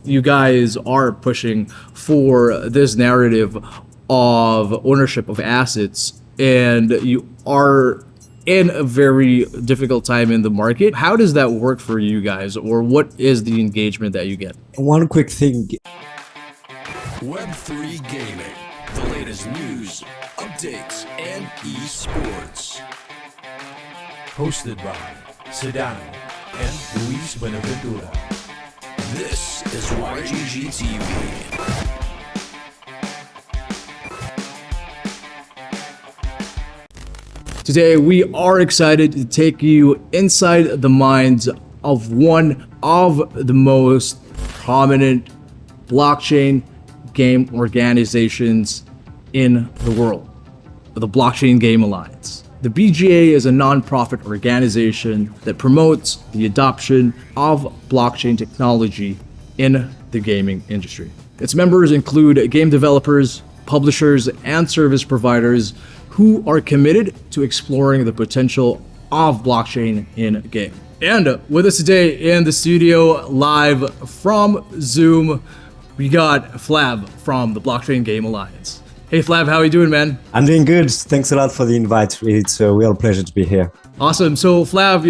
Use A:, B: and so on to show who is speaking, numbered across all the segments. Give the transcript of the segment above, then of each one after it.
A: You guys are pushing for this narrative of ownership of assets, and you are in a very difficult time in the market. How does that work for you guys, or what is the engagement that you get?
B: One quick thing.
C: Web3 Gaming, the latest news, updates, and esports. Hosted by Sedano and Luis Buenaventura. This is YGG TV.
A: Today, we are excited to take you inside the minds of one of the most prominent blockchain game organizations in the world, the Blockchain Game Alliance. The BGA is a non-profit organization that promotes the adoption of blockchain technology in the gaming industry. Its members include game developers, publishers, and service providers who are committed to exploring the potential of blockchain in game. And with us today in the studio, live from Zoom, we got Flav from the Blockchain Game Alliance. Hey Flav, how are you doing, man?
B: I'm doing good. Thanks a lot for the invite. It's a real pleasure to be here.
A: Awesome. So Flav,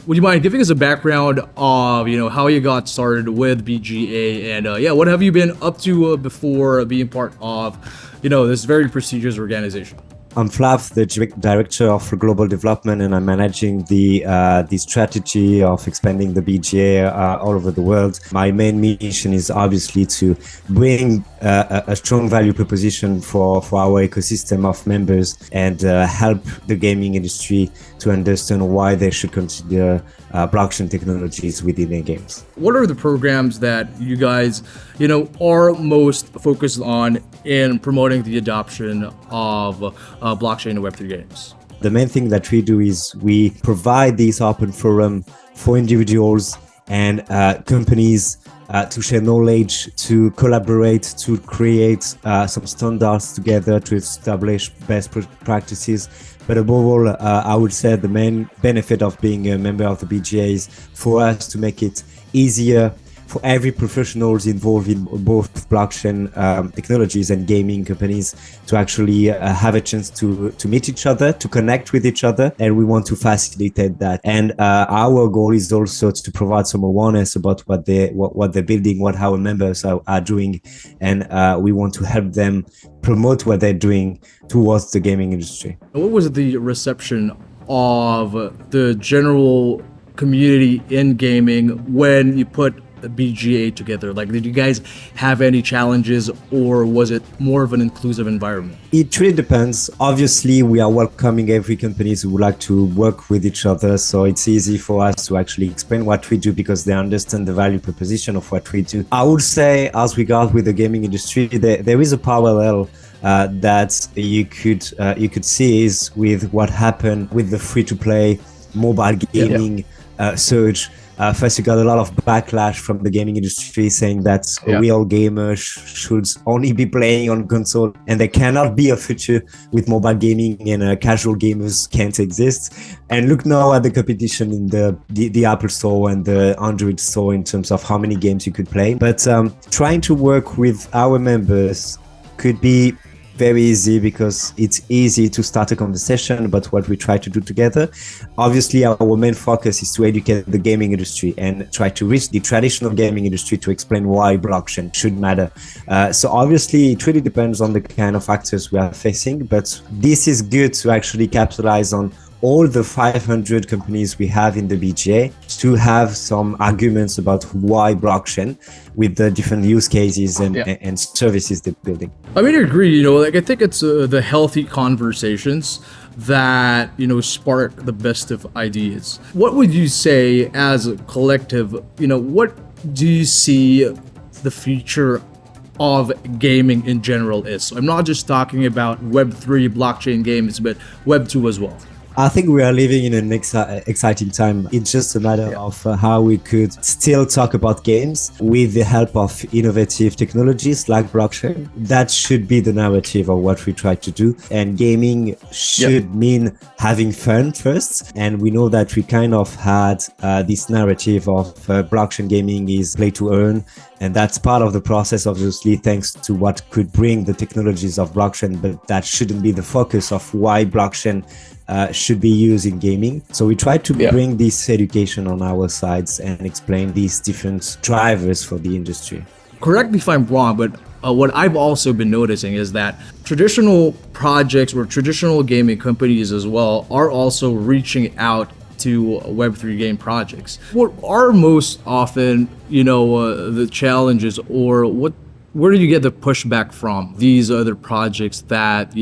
A: would you mind giving us a background of, how you got started with BGA and what have you been up to before being part of, this very prestigious organization?
B: I'm Flav, the director of global development, and I'm managing the strategy of expanding the BGA all over the world. My main mission is obviously to bring a strong value proposition for our ecosystem of members and help the gaming industry to understand why they should consider blockchain technologies within their games.
A: What are the programs that you guys, are most focused on in promoting the adoption of blockchain and Web3 games?
B: The main thing that we do is we provide this open forum for individuals and companies to share knowledge, to collaborate, to create some standards together, to establish best practices. But above all, I would say the main benefit of being a member of the BGA is for us to make it easier for every professionals involved in both blockchain technologies and gaming companies to actually have a chance to meet each other, to connect with each other, and we want to facilitate that. And our goal is also to provide some awareness about what they're building, what our members are doing, and we want to help them promote what they're doing towards the gaming industry.
A: What was the reception of the general community in gaming when you put the BGA together? Like, did you guys have any challenges, or was it more of an inclusive environment?
B: It really depends. Obviously, we are welcoming every company who would like to work with each other, so it's easy for us to actually explain what we do because they understand the value proposition of what we do. I would say, as regard with the gaming industry, there is a parallel that you could see is with what happened with the free-to-play mobile gaming surge. First, you got a lot of backlash from the gaming industry saying that real gamers should only be playing on console and there cannot be a future with mobile gaming and casual gamers can't exist. And look now at the competition in the Apple Store and the Android Store in terms of how many games you could play. But trying to work with our members could be very easy because it's easy to start a conversation about what we try to do together. Obviously, our main focus is to educate the gaming industry and try to reach the traditional gaming industry to explain why blockchain should matter. So obviously, it really depends on the kind of factors we are facing, but this is good to actually capitalize on all the 500 companies we have in the BGA to have some arguments about why blockchain with the different use cases and services they're building.
A: I mean, I agree. I think it's the healthy conversations that, spark the best of ideas. What would you say as a collective, what do you see the future of gaming in general is? So I'm not just talking about Web3 blockchain games, but Web2 as well.
B: I think we are living in an exciting time. It's just a matter of how we could still talk about games with the help of innovative technologies like blockchain. That should be the narrative of what we try to do. And gaming should mean having fun first. And we know that we kind of had this narrative of blockchain gaming is play to earn. And that's part of the process, obviously, thanks to what could bring the technologies of blockchain, but that shouldn't be the focus of why blockchain should be used in gaming. So we try to bring this education on our sides and explain these different drivers for the industry.
A: Correct me if I'm wrong, but what I've also been noticing is that traditional projects or traditional gaming companies as well are also reaching out to Web3 game projects. What are most often, the challenges, or where do you get the pushback from these other projects that,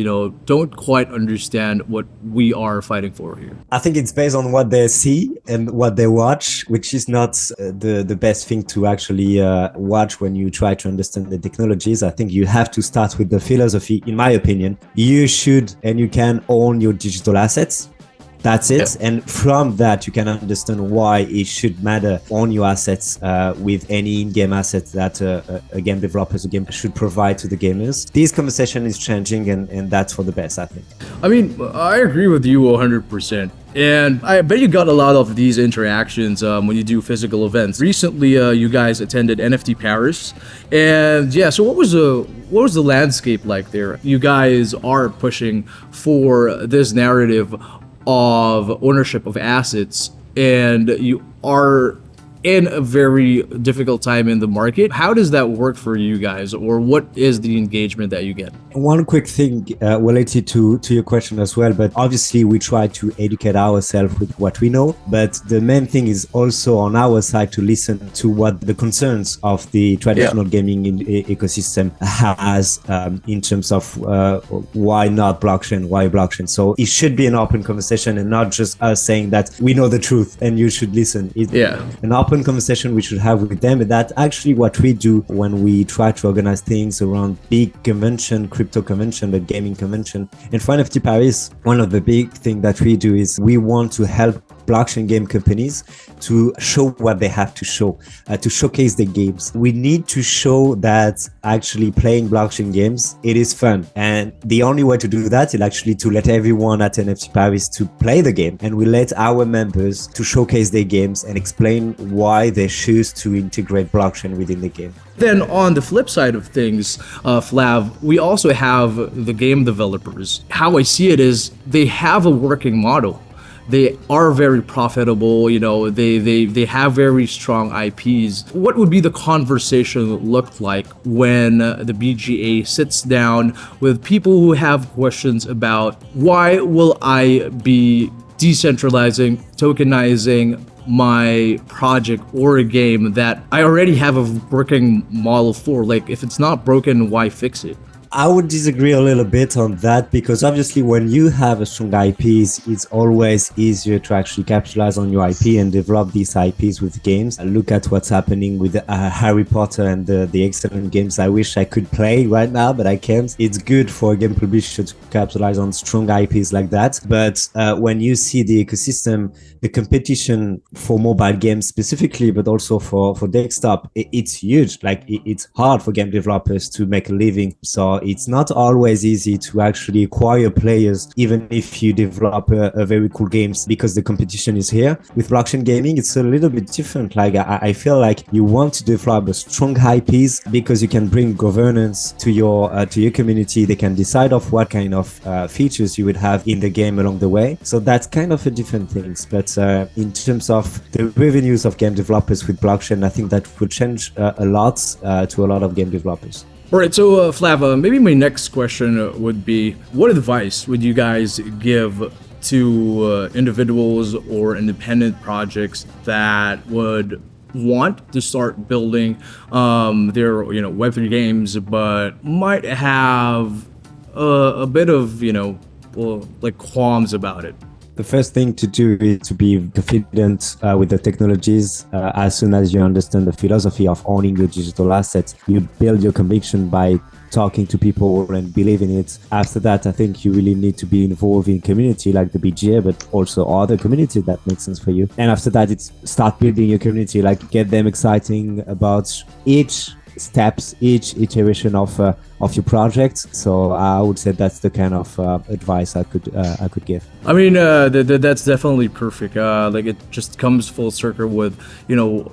A: don't quite understand what we are fighting for here?
B: I think it's based on what they see and what they watch, which is not the best thing to actually watch when you try to understand the technologies. I think you have to start with the philosophy. In my opinion, you should and you can own your digital assets. That's it. Yeah. And from that, you can understand why it should matter on your assets with any in-game assets that a game developers should provide to the gamers. This conversation is changing and that's for the best, I think.
A: I mean, I agree with you 100%. And I bet you got a lot of these interactions when you do physical events. Recently, you guys attended NFT Paris. And so what was the landscape like there? You guys are pushing for this narrative of ownership of assets, and you are in a very difficult time in the market. How does that work for you guys, or what is the engagement that you get?
B: One quick thing related to your question as well, but obviously we try to educate ourselves with what we know, but the main thing is also on our side to listen to what the concerns of the traditional gaming ecosystem has in terms of why not blockchain, why blockchain. So it should be an open conversation and not just us saying that we know the truth and you should listen. An open conversation we should have with them, and that's actually what we do when we try to organize things around big convention, crypto convention, but gaming convention. And for NFT Paris, one of the big things that we do is we want to help blockchain game companies to show what they have to show, to showcase the games. We need to show that actually playing blockchain games, it is fun. And the only way to do that is actually to let everyone at NFT Paris to play the game. And we let our members to showcase their games and explain why they choose to integrate blockchain within the game.
A: Then on the flip side of things, Flav, we also have the game developers. How I see it is they have a working model. They are very profitable, they have very strong IPs. What would be the conversation look like when the BGA sits down with people who have questions about why will I be decentralizing, tokenizing my project or a game that I already have a working model for? Like, if it's not broken, why fix it?
B: I would disagree a little bit on that, because obviously when you have a strong IPs, it's always easier to actually capitalize on your IP and develop these IPs with games. Look at what's happening with Harry Potter and the excellent games I wish I could play right now, but I can't. It's good for a game publisher to capitalize on strong IPs like that. But when you see the ecosystem, the competition for mobile games specifically, but also for desktop, it's huge. Like it's hard for game developers to make a living. So it's not always easy to actually acquire players, even if you develop a very cool games, because the competition is here. With blockchain gaming, it's a little bit different. Like I feel like you want to develop a strong IPs because you can bring governance to your community. They can decide of what kind of features you would have in the game along the way. So that's kind of a different things. But in terms of the revenues of game developers with blockchain, I think that would change a lot to a lot of game developers.
A: All right, so Flav, maybe my next question would be, what advice would you guys give to individuals or independent projects that would want to start building their Web3 games, but might have a bit of qualms about it?
B: The first thing to do is to be confident with the technologies. As soon as you understand the philosophy of owning your digital assets, you build your conviction by talking to people and believe in it. After that, I think you really need to be involved in community like the BGA, but also other communities that make sense for you. And after that, it's start building your community, like get them exciting about each steps, each iteration of of your project. So I would say that's the kind of advice I could give.
A: I mean, that's definitely perfect. Like it just comes full circle with,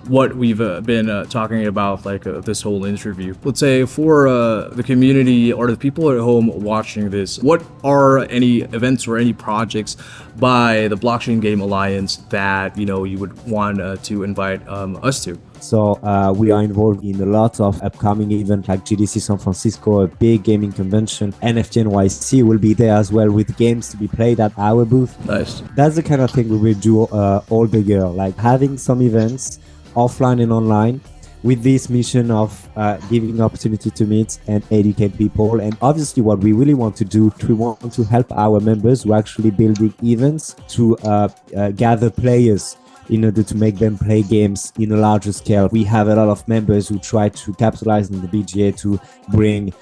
A: what we've been talking about, like this whole interview. Let's say for the community or the people at home watching this, what are any events or any projects by the Blockchain Game Alliance that, you would want to invite us to?
B: So we are involved in a lot of upcoming events like GDC San Francisco, a big gaming convention. NFT NYC will be there as well with games to be played at our booth.
A: Nice.
B: That's the kind of thing we will do all the year, like having some events offline and online with this mission of giving opportunity to meet and educate people. And obviously what we really want to do, we want to help our members who are actually building events to gather players in order to make them play games in a larger scale. We have a lot of members who try to capitalize on the BGA to bring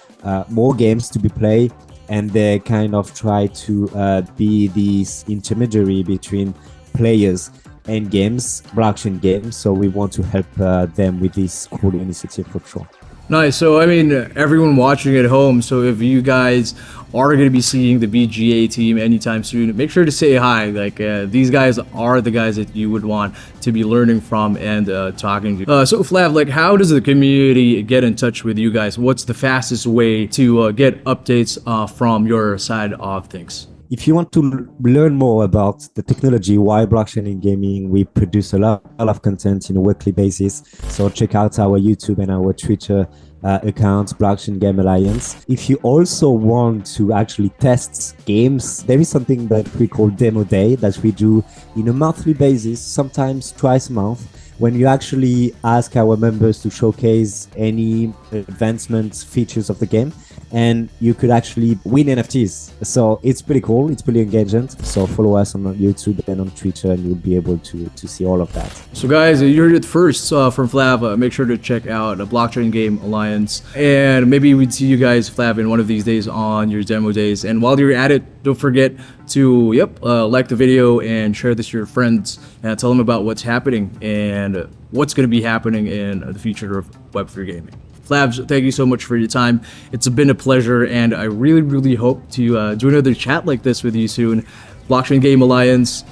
B: more games to be played, and they kind of try to be this intermediary between players and games, blockchain games. So we want to help them with this cool initiative for sure.
A: Nice. So, I mean, everyone watching at home, so if you guys are going to be seeing the BGA team anytime soon, make sure to say hi. Like, these guys are the guys that you would want to be learning from and talking to. So, Flav, like, how does the community get in touch with you guys? What's the fastest way to get updates from your side of things?
B: If you want to learn more about the technology, why blockchain in gaming, we produce a lot of content on a weekly basis. So check out our YouTube and our Twitter account, Blockchain Game Alliance. If you also want to actually test games, there is something that we call Demo Day that we do in a monthly basis, sometimes twice a month, when you actually ask our members to showcase any advancements, features of the game, and you could actually win NFTs. So it's pretty cool, it's pretty engaging. So follow us on YouTube and on Twitter, and you'll be able to see all of that.
A: So guys, you heard it first from Flav. Make sure to check out the Blockchain Game Alliance, and maybe we'd see you guys, Flav, in one of these days on your demo days. And while you're at it, don't forget to like the video and share this to your friends and tell them about what's happening and what's going to be happening in the future of Web3 gaming. Flavs, thank you so much for your time. It's been a pleasure, and I really hope to do another chat like this with you soon. Blockchain Game Alliance,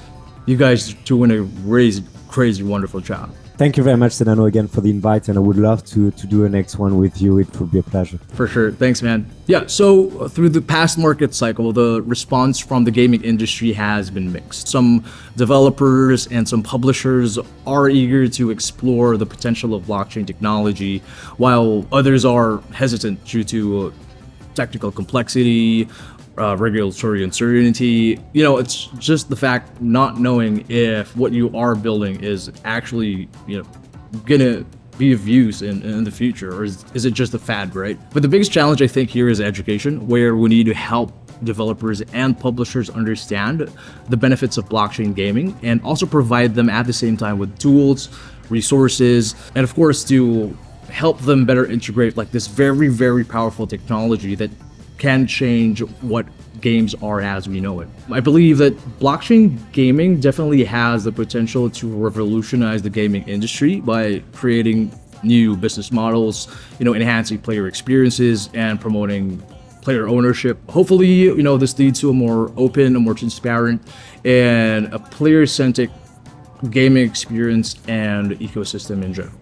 A: you guys are doing a crazy, wonderful job.
B: Thank you very much, Sedano, again for the invite, and I would love to do a next one with you. It would be a pleasure.
A: For sure. Thanks, man. Yeah, so through the past market cycle, the response from the gaming industry has been mixed. Some developers and some publishers are eager to explore the potential of blockchain technology, while others are hesitant due to technical complexity, regulatory uncertainty. It's just the fact not knowing if what you are building is actually, gonna be of use in the future, or is it just a fad, right? But the biggest challenge I think here is education, where we need to help developers and publishers understand the benefits of blockchain gaming and also provide them at the same time with tools, resources, and of course to help them better integrate like this very powerful technology that can change what games are as we know it. I believe that blockchain gaming definitely has the potential to revolutionize the gaming industry by creating new business models, enhancing player experiences and promoting player ownership. Hopefully, this leads to a more open, a more transparent, and a player-centric gaming experience and ecosystem in general.